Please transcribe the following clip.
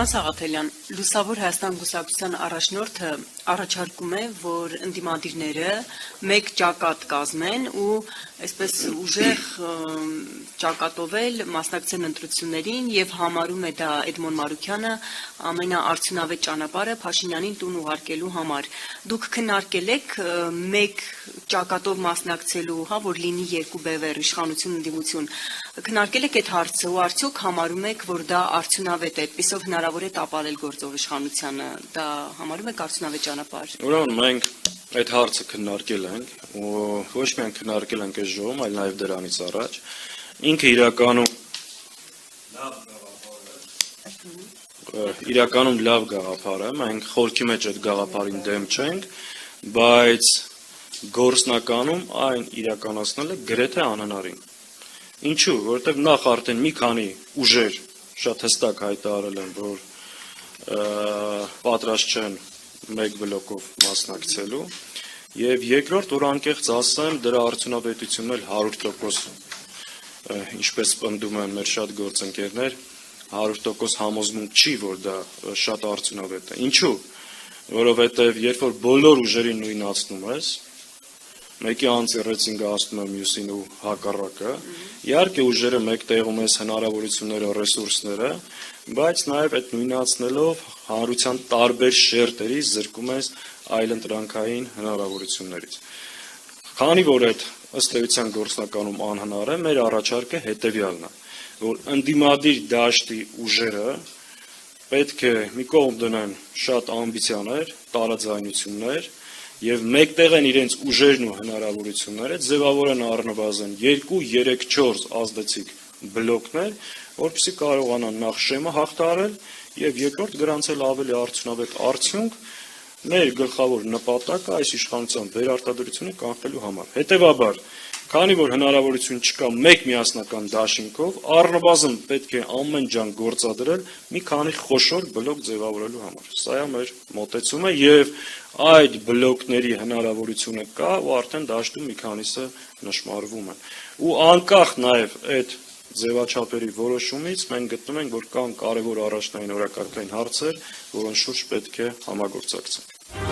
Պարոն Սաղաթելյան, Լուսավոր Հայաստան կուսակցության առաջնորդը առաջարկում է, որ ընդդիմադիրները մեկ ճակատ կազմեն ու այսպես ուժեղ ճակատով էլ մասնակցեն ընտրություններին եւ համարում է դա Էդմոն Մարուքյանը ամենաարդյունավետ ճանապարհը Փաշինյանին տուն ուղարկելու համար։ Դուք քննարկել եք մեկ ճակատով մասնակցելու, որ լինի երկու բևեռ իշխանություն ընդդիմություն։ Քննարկել եք այդ հարցը ու արդյոք համարում եք, որ դա արդյունավետ է, այդպիսով հնարավոր է տապալել գործող իշխանությանը, դա համարում եք արդյունավետ ճանապարհ։ Ուրեմն մենք այդ հարցը քննարկել ենք, ու ոչ միայն քննարկել ենք այս ժողովում, այլ նաև դրանից առաջ։ Ինքը իրականում լավ գաղափար է, մենք խորքի մեջ այդ գաղափարին դեմ չենք, բայց գործնականում այն իրականացնելը գրեթե անհնարին։ Ինչու՞, որովհետև նախ արդեն մի քանի ուժեր շատ հստակ հայտարարել են, որ պատրաստ չեն մեկ բլոկով մասնակցելու, եւ երկրորդ, որ անկեղծ ասեմ, դրա արդյունավետությունն էլ 100%, ինչպես պնդում են մեր շատ գործընկերներ, 100% համոզմունք չի, որ դա շատ արդյունավետ է։ Ինչու՞, որովհետև երբ որ բոլոր ուժերին նույնացնում ես, մեկի անձեռեցինը ասնում եմ մյուսին ու հակառակը, իհարկե ուժերը մեկ տեղում ես հնարավորությունները, ռեսուրսները, բայց նաև այդ նույնացնելով հանրության տարբեր շերտերից զրկում ես այլընտրանքային հնարավորություններից։ Քանի որ այդ ըստ էության գործնականում անհնար է, մեր առաջարկը հետևյալն է, որ ընդդիմադիր դաշտի ուժերը պետք է մի կողմ դնեն շատ ամբիցիաներ, տարաձայնություններ եւ մեկտեղ են իրենց ուժերն ու հնարավորությունները ձևավորեն առնվազն 2, 3, 4 ազդեցիկ բլոկներ, որպեսզի կարողանան նախ շեմը հաղթահարել եւ երկրորդ գրանցել ավելի արդյունավետ արդյունք մեր գլխավոր նպատակը այս իշխանության վերարտադրությունը կանխելու համար։ Հետևաբար, քանի որ հնարավորություն չկա մեկ միասնական դաշինքով, առնվազն պետք է ամեն ջան գործադրել մի քանի խոշոր բլոկ ձևավորելու համար։ Սա է մեր մոտեցումը եւ այդ բլոկների հնարավորությունը կա ու արդեն դաշտում մի քանիսը նշмарվում են։ Ու անկախ նաեւ այդ ձևաչափերի որոշումից մենք գտնում ենք, որ կան կարևոր առաջնային օրակարգային հարցեր, որոնց շուրջ պետք է համագործակցենք։